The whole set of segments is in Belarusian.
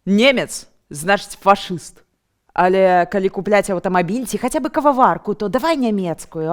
Немец, значыць фашыст. Але калі купляць аўтамабіль ці хаця бы кававарку, то давай нямецкую,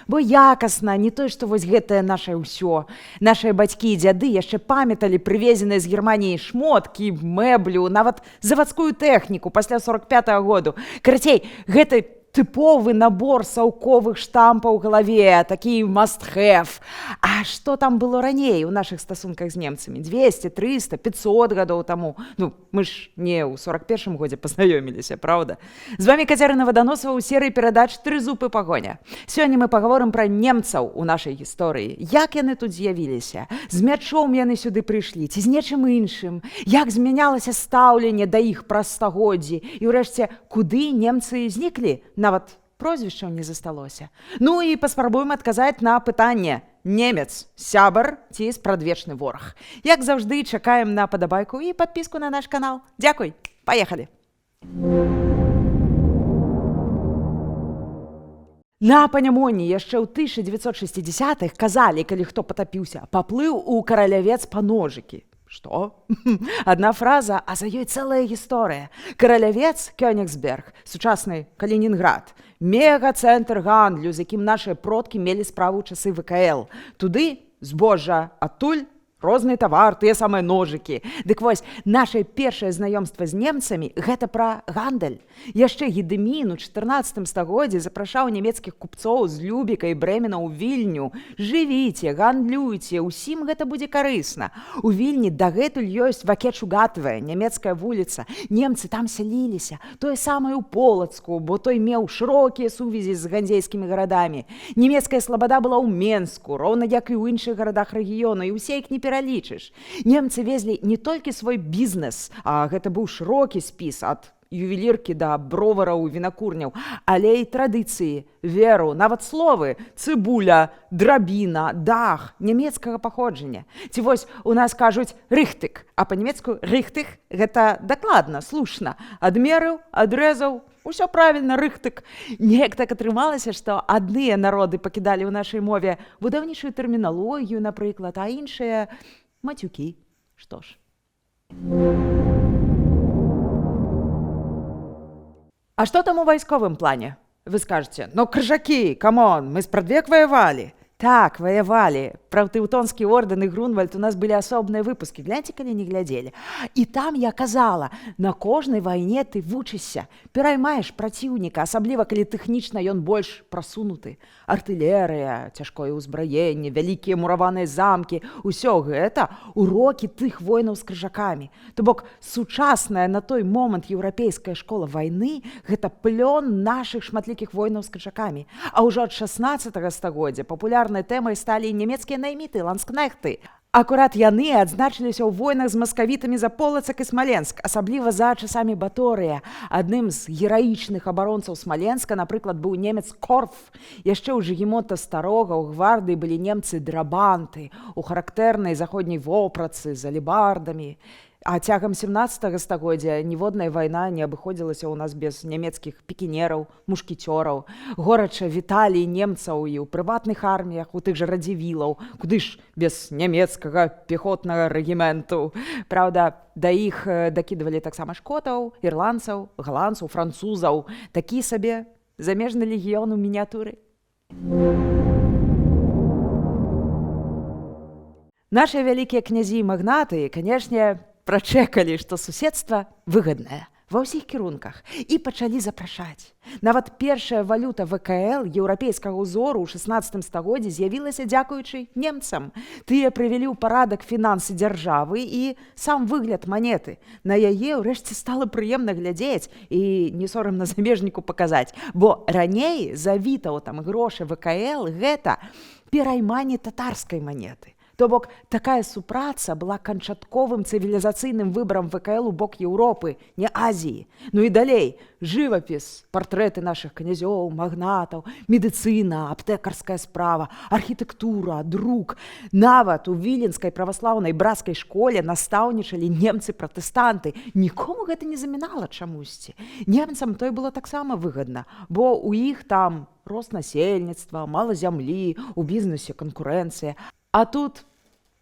бо якасна, не той, што вось гэтае нашае ўсё. Нашыя бацькі і дзяды яшчэ памяталі прывезеныя з Германіі шмоткі, мэблю, нават завадскую тэхніку пасля 45-го году. Карацей, гэта тыповы набор саўковых штампаў у галаве, такі must-have. А што там было раней у нашых стасунках з немцамі? 200, 300, 500 гадоў таму. Ну, мы ж не ў 41-м годзе пазнаёміліся, правда? З вамі Кацярына Ваданосава ў серыі перадач «Трызуб і пагоня». Сёння мы пагаворым пра немцаў у нашай гісторыі. Як яны тут з'явіліся? З мячом яны сюды прыйшлі? Ці з нечым іншым? Як змянялася стаўленне да іх праз стагоддзі? І ўрэшце, куды немцы зніклі? Нават прозвішчаў не засталося. Ну і паспрабуем адказаць на пытанне: немец, сябар ці спрадвечны вораг? Як заўжды, чакаем на падабайку і падпіску на наш канал. Дзякуй, паехалі! На Панямоні яшчэ ў 1960-х казалі, калі хто патапіўся, паплыў у каралявец па ножыкі. Што? Адна фраза, а за ёй цэлая гісторыя. Каралявец Кёнігсберг, сучасны Калінінград, мега-цэнтр гандлю, з якім нашыя продкі мелі справу ў часы ВКЛ. Туды збожжа, адтуль розны тавар, тыя самыя ножыкі. Дык вось, нашае першае знаёмства з немцамі – гэта пра гандаль. Яшчэ Гедымін у 14 стагоддзі запрашаў нямецкіх купцоў з Любіка і Брэмена ў Вільню. Жывіце, гандлюйце, усім гэта будзе карысна. У Вільні дагэтуль ёсць Вакечугатве, нямецкая вуліца. Немцы там сяліліся. Тое самае ў Полацку, бо той меў шырокія сувязі з гандзейскімі гарадамі. Нямецкая слабада была ў Менску, роўна як і ў іншых гарадах рэгіёну, і ўсе іх не пералічыш. Немцы везлі не толькі свой бізнес, а гэта быў шырокі спіс ад ювеліркі да бровараў, вінакурняў, але і традыцыі, веру, нават словы: цыбуля, драбіна, дах нямецкага паходжання. Ці вось у нас кажуць рыхтык, а па-нямецку рыхтых – гэта дакладна, слушна. Адмерыў, адрэзаў, усё правільна, рыхтык. Неяк так атрымалася, што адныя народы пакідалі ў нашай мове будаўнічую тэрміналогію, напрыклад, а іншыя – мацюкі. Што ж. А што там у вайсковым плане? Вы скажаце: ну, крыжакі, камон, мы спрадвек ваявалі. Так, ваявалі. Пра Тэўтонскі ордэн і Грунвальд у нас былі асобныя выпускі. Гляньце, калі не глядзелі. І там я казала, на кожнай вайне ты вучышся, пераймаеш праціўніка, асабліва калі тэхнічна ён больш прасунуты. Артылерыя, цяжкое ўзбраенне, вялікія мураваныя замкі – усё гэта урокі тых войнаў з крыжакамі. То бок, сучасная на той момант еўрапейская школа вайны – гэта плён нашых шматлікіх войнаў з крыжакамі. А ўжо ад 16 стагоддзя папулярнай тэмай сталі нямецкія найміты, ланскнехты. Акурат яны адзначыліся ў войнах з маскавітамі за Полацак і Смаленск, асабліва за часамі Баторыя. Адным з гераічных абаронцаў Смаленска, напрыклад, быў немец Корф. Яшчэ ў Жыгімонта Старога ў гвардыі былі немцы-драбанты, у характэрнай заходняй вопратцы з алебардамі. А цягам 17 стагоддзя ніводная вайна не абыходзілася ў нас без нямецкіх пікінераў, мушкецёраў. Горача віталі немцаў і ў прыватных арміях, у тых жа радзівілаў. Куды ж без нямецкага пехотнага рэгіменту? Праўда, да іх дакідвалі таксама шкотаў, ірландцаў, галандцаў, французаў. Такі сабе замежны легіён у мініятуры. Нашыя вялікія князі і магнаты, канешне, прачэкалі, што суседства выгаднае ва ўсіх кірунках і пачалі запрашаць. Нават першая валюта ВКЛ еўрапейскага ўзору ў 16 стагоддзі з'явілася дзякуючы немцам. Тыя прывялі ў парадак фінансы дзяржавы і сам выгляд манеты. На яе ўрэшце стала прыемна глядзець і не сорамна замежніку паказаць, бо раней завітаў там грошы ВКЛ гэта перайманне татарскай манеты. То бок, такая супраца была канчатковым цывілізацыйным выбарам ВКЛ у бок Еўропы, не Азіі. Ну і далей, жывапіс, партрэты нашых князёў, магнатаў, медыцына, аптэкарская справа, архітэктура, друк. Нават у віленскай праваслаўнай брацкай школе настаўнічалі немцы-пратэстанты. Нікому гэта не замінала чамусьці. Немцам той было таксама выгадна, бо ў іх там рост насельніцтва, мала зямлі, у бізнесе канкурэнцыя. А тут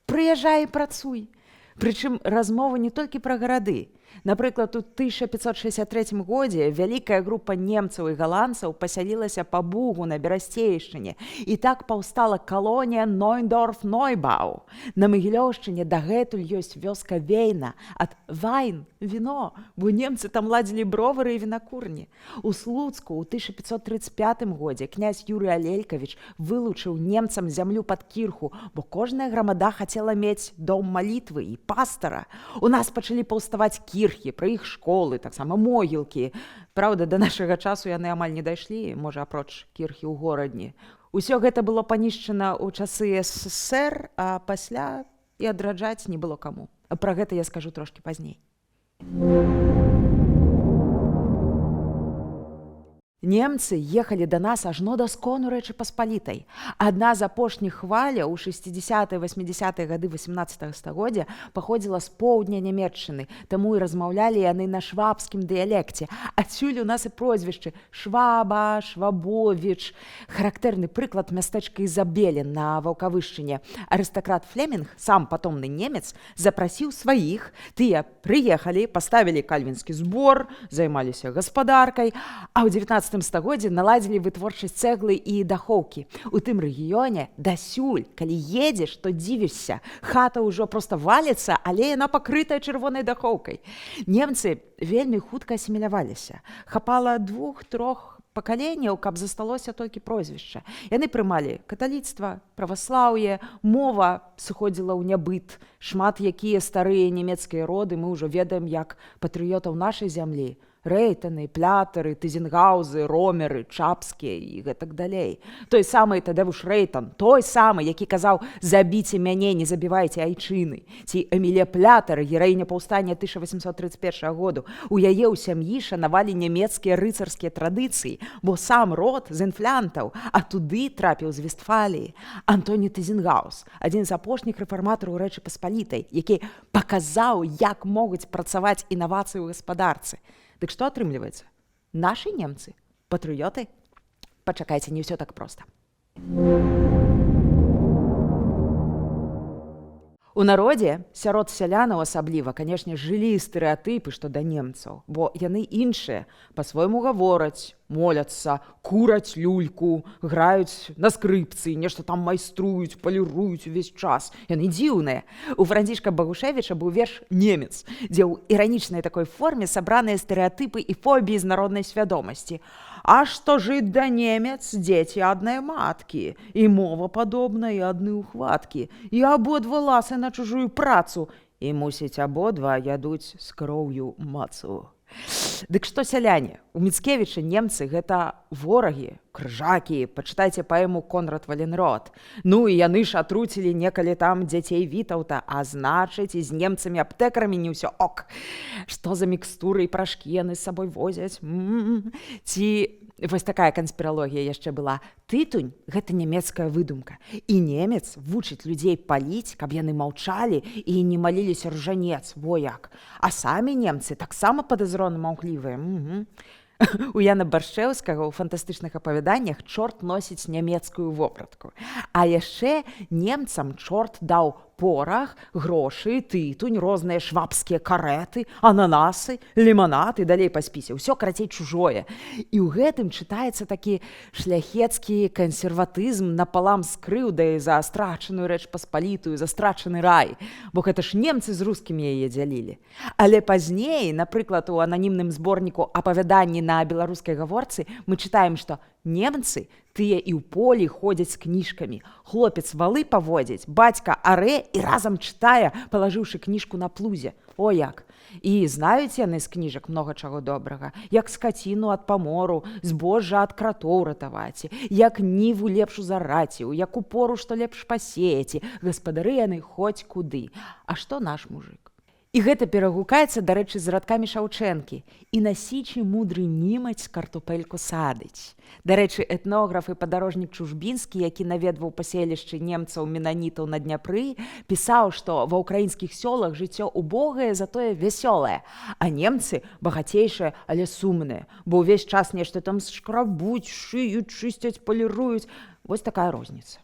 прыязджай і працуй. Прычым размова не толькі пра гарады. Напрыклад, у 1563 годзе вялікая група немцаў і галандцаў пасялілася па Бугу на Берасцейшчыне, і так паўстала калонія Нойндорф-Нойбау. На Магілёўшчыне дагэтуль ёсць вёска Вейна ад вайн – віно, бо немцы там ладзілі бровары і вінакурні. У Слуцку ў 1535 годзе князь Юрый Алелькавіч вылучыў немцам зямлю пад кірху, бо кожная грамада хацела мець дом малітвы і пастара. У нас пачалі паўставаць кірхі, пра іх школы, таксама могілкі. Праўда, да нашага часу яны амаль не дайшлі, можа, апроч кірхі ў горадні. Усё гэта было панішчана ў часы СССР, а пасля і адраджаць не было каму. Пра гэта я скажу трошкі пазней. Немцы ехалі да нас ажно да скону Рэчы Паспалітай. Адна з апошніх хваля ў 60-80-е гады 18 стагоддзя паходзіла з поўдня Нямецчыны, таму і размаўлялі яны на швабскім дыялекце. Адсюль у нас і прозвішчы Шваба, Швабовіч. Характэрны прыклад мястэчка Ізабелін на Ваўкавышчыне. Арыстакрат Флемінг, сам патомны немец, запрасіў сваіх. Тыя прыехалі, паставілі кальвінскі збор, займаліся гаспадаркай, а ў 19 стагоддзі наладзілі вытворчасць цэглы і дахоўкі. У тым рэгіёне дасюль, калі едзеш, то дзівішся. Хата ўжо проста валіцца, але яна пакрытая чырвонай дахоўкай. Немцы вельмі хутка асіміляваліся. Хапала 2-3 пакаленняў, каб засталося толькі прозвішча. Яны прымалі каталіцтва, праваслаўе, мова сыходзіла ў нябыт. Шмат якія старыя нямецкія роды мы ўжо ведаем як патрыётаў нашай зямлі. Рэйтаны, плятары, тызенгаузы, ромеры, чапскія і гэтак далей. Той самы Тадэвуш Рэйтан, той самы, які казаў «Забіце мяне, не забівайце айчыны». Ці Эмілія Плятар, гераіня паўстання 1831 году. У яе ў сям'і шанавалі нямецкія рыцарскія традыцыі, бо сам род з інфлянтаў, а туды трапіў з Вестфаліі. Антоні Тызенгаус, адзін з апошніх рэфарматараў Рэчы Паспалітай, які паказаў, як могуць працаваць інавацыі ў гаспадарцы. Дык што атрымліваецца? Нашы немцы? Патрыёты? Пачакайце, не ўсё так проста. У народзе, сярод сялянаў асабліва, канешне, жылі стэрэатыпы, што да немцаў, бо яны іншыя, па-свойму гавораць, моляцца, кураць люльку, граюць на скрыпцы, нешта там майструюць, паліруюць увесь час. Яны дзіўныя. У Францішка Багушевіча быў верш «Немец», дзе ў іранічнай такой форме сабраныя стэрэатыпы і фобіі з народнай свядомасці. А што жыць да немец, дзеці аднай маткі, і мова падобна, і адны ўхваткі, і абодва ласы на чужую працу, і, мусіць, абодва ядуць з кроўю мацу. Дык што сяляне? У Міцкевіча немцы гэта ворагі, крыжакі, пачытайце паэму Конрад Валенрод. Ну і яны ж атруцілі некалі там дзяцей Вітаўта, а значыць і з немцамі-аптэкарамі не ўсё ок. Што за мікстуры і прашкі яны з сабой возяць? Ці вось такая канспіралогія яшчэ была. Тытунь – гэта нямецкая выдумка. І немец вучыць людзей паліць, каб яны маўчалі і не маліліся ржанец, во як. А самі немцы таксама падазрона маўклівыя. У Яна Баршчэўскага ў фантастычных апавяданнях чорт носіць нямецкую вопратку. А яшчэ немцам чорт даў порах, грошы, тытунь, розныя швабскія карэты, ананасы, ліманад і далей па спісе. Усё, карацей, чужое. І ў гэтым чытаецца такі шляхецкі кансерватызм напалам з крыўдай за страчаную Рэч Паспалітую, за страчаны рай. Бо гэта ж немцы з рускімі яе дзялілі. Але пазней, напрыклад, у ананімным зборніку апавяданні на беларускай гаворцы мы чытаем, што немцы тыя і ў полі ходзяць з кніжкамі. Хлопец валы паводзіць, бацька арэ і разам чытае, палажыўшы кніжку на плузе. О як! І знаюць яны з кніжак многа чаго добрага. Як скаціну ад памору, збожжа ад кратоў ратаваць, як ніву лепш узараціў, як упору, што лепш пасеяць. Гаспадары яны хоць куды. А што наш мужик? І гэта перагукаецца, дарэчы, з радкамі Шаўчэнкі. І на січі мудры німаць картопельку садыць. Дарэчы, этнограф і падарожнік Чужбінскі, які наведваў паселішчы немцаў-менанітаў на Дняпры, пісаў, што ва ўкраінскіх сёлах жыццё убогае, затое вясёлае, а немцы багацейшыя, але сумныя, бо ўвесь час нешта там шкрабуць, шыюць, чысцяць, паліруюць. Вось такая розніца.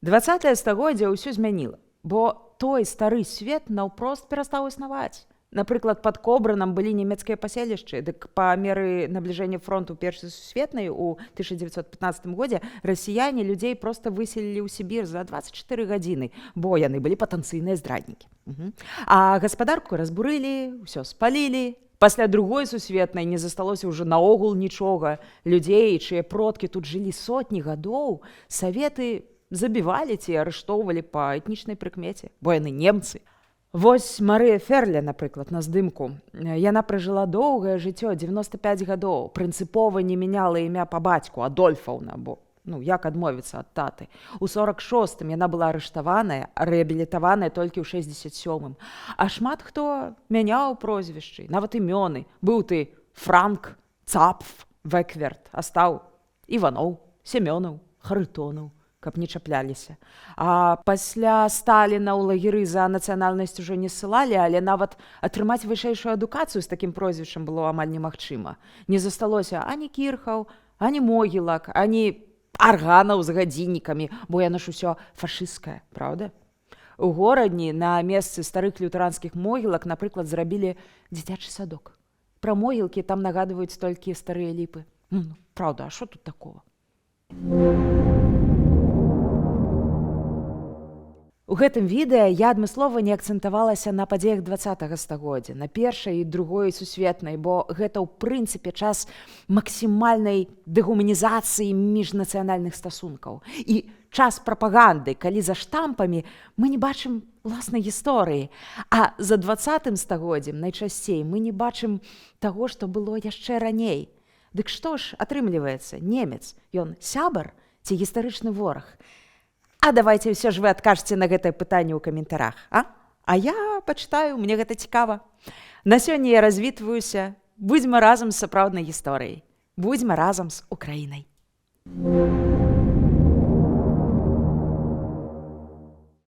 20-е стагоддзе ўсё змяніла, бо той стары свет наўпрост перастаў існаваць. Напрыклад, пад Кобранам былі нямецкія паселішчы, дык па меры набліжэння фронту Першай сусветнай у 1915 годзе расіяне людзей проста выселілі ў Сібір за 24 гадзіны, бо яны былі патэнцыйныя здраднікі. А гаспадарку разбурылі, ўсё спалілі. Пасля другой сусветнай не засталося ўжо наогул нічога. Людзей, чые продкі тут жылі сотні гадоў, саветы забівалі ці арыштоўвалі па этнічнай прыкмеце, бо яны немцы. Вось Марыя Ферля, напрыклад, на здымку. Яна пражыла доўгае жыццё, 95 гадоў, прынцыпова не мяняла імя па бацьку, Адольфаўна, бо як адмовіцца ад таты. У 46-м яна была арыштаваная, рэабілітаваная толькі ў 67-м. А шмат хто мяняў прозвішчы, нават імёны. Быў ты Франк, Цапф, Векверт, а стаў Іваноў, Семёнаў, Харытонаў, каб не чапляліся. А пасля Сталіна ў лагеры за нацыянальнасць ужо не ссылалі, але нават атрымаць вышэйшую адукацыю з такім прозвішчам было амаль немагчыма. Не засталося ані кірхаў, ані могілак, ані арганаў з гадзіннікамі, бо яно ж усё фашысцкае, праўда? У горадні на месцы старых лютэранскіх могілак, напрыклад, зрабілі дзіцячы садок. Пра могілкі там нагадваюць толькі старыя ліпы. Праўда, а што тут такого? У гэтым відэа я адмыслова не акцэнтавалася на падзеях 20-го стагоддзя, на першай і другой сусветнай, бо гэта ў прынцыпе час максімальнай дэгуманізацыі міжнацыянальных стасункаў. І час прапаганды, калі за штампамі мы не бачым уласнай гісторыі, а за 20-м стагоддзем найчасцей мы не бачым таго, што было яшчэ раней. Дык што ж атрымліваецца? Немец, ён сябар ці гістарычны вораг? А давайте ўсё ж вы адкажце на гэтае пытанне ў каментарах, А я пачытаю, мне гэта цікава. На сёння я развітваюся. Будзьма разам з сапраўднай гісторыяй. Будзьма разам з Украінай.